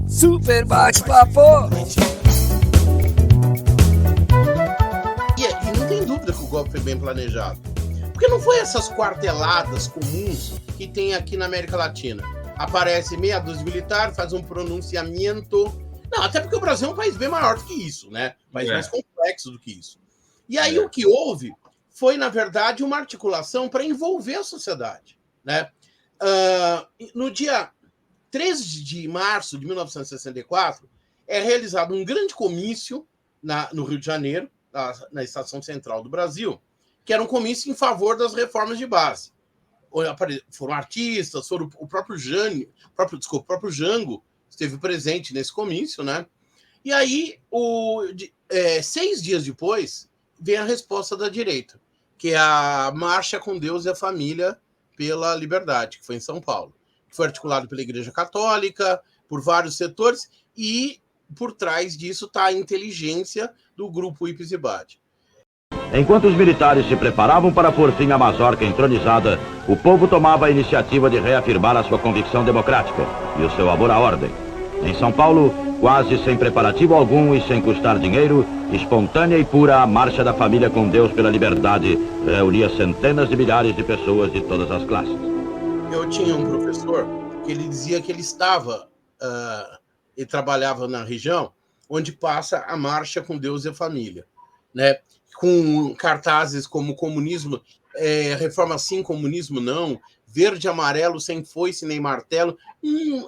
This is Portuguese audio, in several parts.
Super bate-papo! E não tem dúvida que o golpe foi bem planejado. Porque não foi essas quarteladas comuns que tem aqui na América Latina. Aparece meia dúzia militar, faz um pronunciamento. Não, até porque o Brasil é um país bem maior do que isso, né? Um país mais complexo do que isso. E aí o que houve foi, na verdade, uma articulação para envolver a sociedade, né? No dia 13 de março de 1964, é realizado um grande comício no Rio de Janeiro, na Estação Central do Brasil, que era um comício em favor das reformas de base. Foram artistas, o próprio Jango esteve presente nesse comício, né? E aí, 6 dias depois, vem a resposta da direita, que é a Marcha com Deus e a Família pela Liberdade, que foi em São Paulo. Foi articulado pela Igreja Católica, por vários setores, e por trás disso está a inteligência do grupo Ipes-Ibade. Enquanto os militares se preparavam para pôr fim à mazorca entronizada, o povo tomava a iniciativa de reafirmar a sua convicção democrática e o seu amor à ordem. Em São Paulo, quase sem preparativo algum e sem custar dinheiro, espontânea e pura a Marcha da Família com Deus pela Liberdade reunia centenas de milhares de pessoas de todas as classes. Eu tinha um professor que ele dizia que ele trabalhava na região onde passa a Marcha com Deus e a Família, né? Com cartazes como comunismo, reforma sim, comunismo não, verde e amarelo sem foice nem martelo.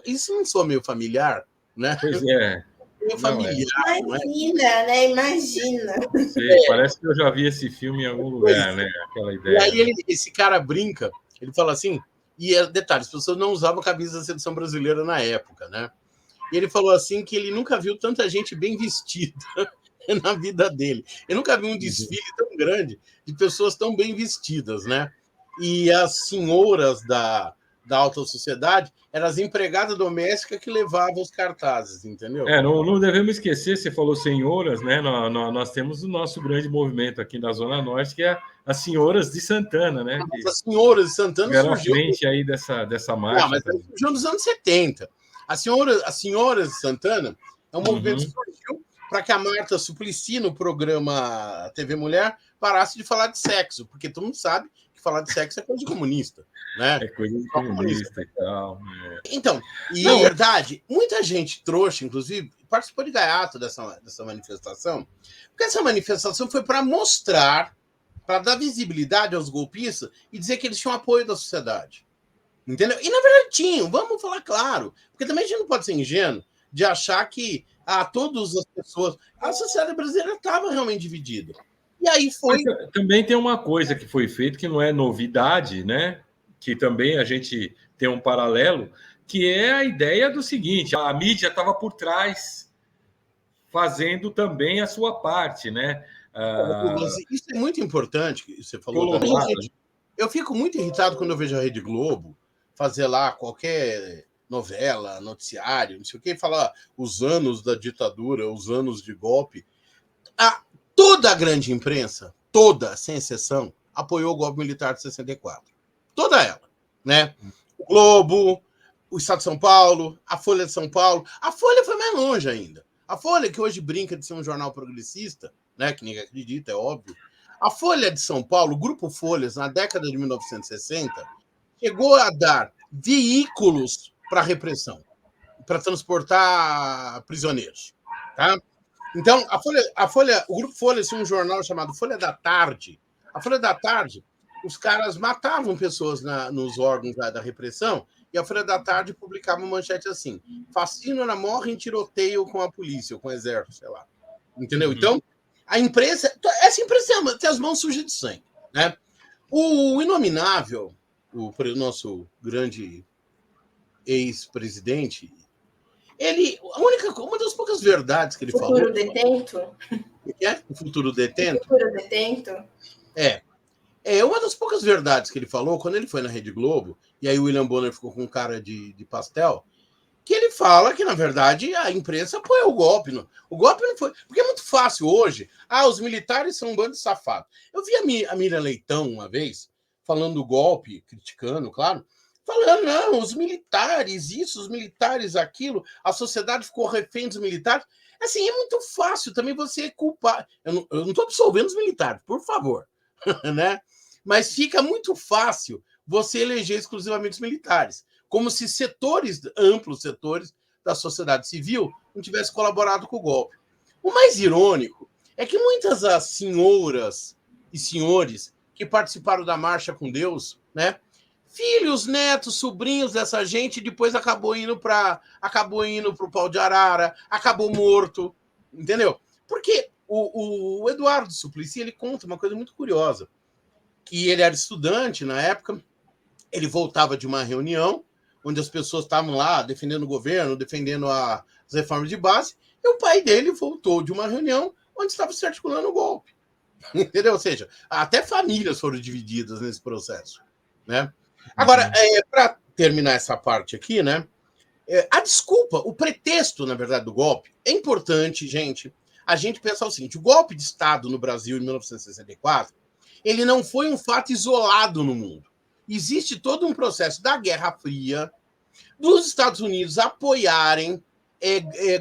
Isso não soa meio familiar, né? Pois é. Meio familiar. Imagina, né? Imagina. Sei, parece que eu já vi esse filme em algum lugar, né? Aquela ideia. E aí esse cara brinca, ele fala assim, detalhe, as pessoas não usavam camisa da seleção brasileira na época, né? E ele falou assim que ele nunca viu tanta gente bem vestida na vida dele. Eu nunca vi um desfile tão grande de pessoas tão bem vestidas, né? E as senhoras da alta sociedade eram as empregadas domésticas que levavam os cartazes, entendeu? Não devemos esquecer, você falou senhoras, né? Nós temos o nosso grande movimento aqui na Zona Norte, que é as senhoras de Santana, né? As senhoras de Santana surgiu à frente aí dessa marcha. Não, mas surgiu nos anos 70. As senhoras de Santana é um movimento que surgiu para que a Marta Suplicy, no programa TV Mulher, parasse de falar de sexo, porque todo mundo sabe que falar de sexo é coisa de comunista, né? É coisa de comunista e tal. Então, na verdade, muita gente trouxa, inclusive, participou de gaiato dessa manifestação, porque essa manifestação foi para mostrar, para dar visibilidade aos golpistas e dizer que eles tinham apoio da sociedade. Entendeu? E, na verdade, tinham, vamos falar claro, porque também a gente não pode ser ingênuo de achar que todas as pessoas... A sociedade brasileira estava realmente dividida. E aí foi... Mas também tem uma coisa que foi feita que não é novidade, né? Que também a gente tem um paralelo, que é a ideia do seguinte, a mídia estava por trás, fazendo também a sua parte, né? Isso é muito importante, que você falou também. Eu fico muito irritado quando eu vejo a Rede Globo fazer lá qualquer novela, noticiário, não sei o quê, falar os anos da ditadura, os anos de golpe. Toda a grande imprensa, toda, sem exceção, apoiou o golpe militar de 64. Toda ela, né? O Globo, o Estado de São Paulo, a Folha de São Paulo. A Folha foi mais longe ainda. A Folha, que hoje brinca de ser um jornal progressista, né, que ninguém acredita, é óbvio. A Folha de São Paulo, o Grupo Folhas, na década de 1960, chegou a dar veículos para repressão, para transportar prisioneiros. Tá? Então, o Grupo Folhas tinha um jornal chamado Folha da Tarde. A Folha da Tarde, os caras matavam pessoas nos órgãos da repressão, e a Folha da Tarde publicava uma manchete assim: fascínora morre em tiroteio com a polícia, com o exército, sei lá. Entendeu? Então, essa imprensa tem as mãos sujas de sangue, né? O Inominável, o nosso grande ex-presidente, uma das poucas verdades que ele falou... Futuro detento? O futuro detento? Futuro detento? Uma das poucas verdades que ele falou, quando ele foi na Rede Globo, e aí o William Bonner ficou com cara de pastel, que ele fala que, na verdade, a imprensa apoiou o golpe. O golpe não foi... Porque é muito fácil hoje. Os militares são um bando de safado. Eu vi a Miriam Leitão uma vez, falando do golpe, criticando, claro, falando, não, os militares isso, os militares aquilo, a sociedade ficou refém dos militares. Assim, é muito fácil também você culpar. Eu não estou absolvendo os militares, por favor, né? Mas fica muito fácil você eleger exclusivamente os militares, como se amplos setores da sociedade civil não tivessem colaborado com o golpe. O mais irônico é que muitas das senhoras e senhores que participaram da Marcha com Deus, né? Filhos, netos, sobrinhos dessa gente, depois acabou indo para o pau de arara, acabou morto, entendeu? Porque o Eduardo Suplicy, ele conta uma coisa muito curiosa, que ele era estudante na época, ele voltava de uma reunião onde as pessoas estavam lá defendendo o governo, defendendo as reformas de base, e o pai dele voltou de uma reunião onde estava se articulando o golpe. Entendeu? Ou seja, até famílias foram divididas nesse processo, né? Agora, para terminar essa parte aqui, né? A desculpa, o pretexto, na verdade, do golpe, é importante, gente, a gente pensar o seguinte: o golpe de Estado no Brasil em 1964, ele não foi um fato isolado no mundo. Existe todo um processo da Guerra Fria, dos Estados Unidos apoiarem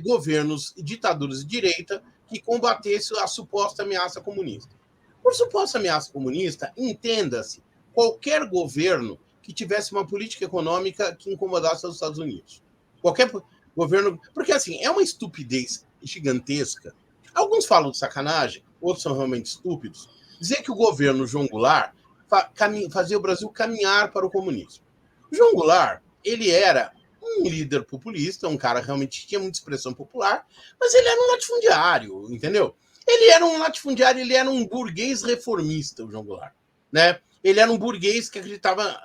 governos e ditaduras de direita que combatessem a suposta ameaça comunista. Por suposta ameaça comunista, entenda-se qualquer governo que tivesse uma política econômica que incomodasse os Estados Unidos. Qualquer governo... Porque, assim, é uma estupidez gigantesca. Alguns falam de sacanagem, outros são realmente estúpidos. Dizer que o governo João Goulart fazia o Brasil caminhar para o comunismo. O João Goulart, ele era um líder populista, um cara que realmente tinha muita expressão popular, mas ele era um latifundiário, entendeu? Ele era um latifundiário, ele era um burguês reformista, o João Goulart, né? Ele era um burguês que acreditava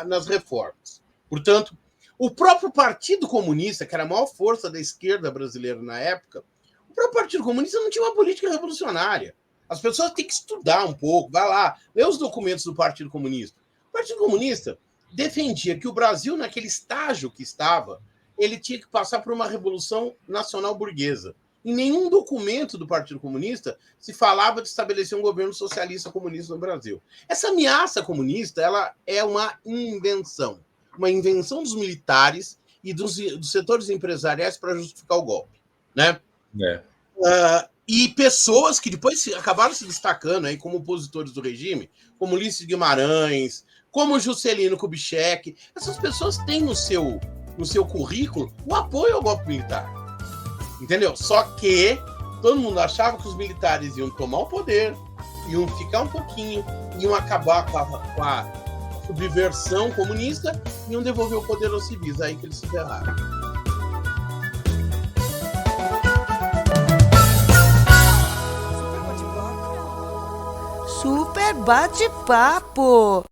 nas reformas. Portanto, o próprio Partido Comunista, que era a maior força da esquerda brasileira na época, o próprio Partido Comunista não tinha uma política revolucionária. As pessoas têm que estudar um pouco, vai lá, lê os documentos do Partido Comunista. O Partido Comunista defendia que o Brasil, naquele estágio que estava, ele tinha que passar por uma revolução nacional burguesa. Em nenhum documento do Partido Comunista se falava de estabelecer um governo socialista comunista no Brasil. Essa ameaça comunista, ela é uma invenção dos militares e dos setores empresariais para justificar o golpe, né? E pessoas que depois acabaram se destacando aí como opositores do regime, como Ulisses Guimarães, como Juscelino Kubitschek, essas pessoas têm no seu currículo o apoio ao golpe militar. Entendeu? Só que todo mundo achava que os militares iam tomar o poder, iam ficar um pouquinho, iam acabar com a subversão comunista e iam devolver o poder aos civis. Aí que eles se ferraram. Super bate-papo!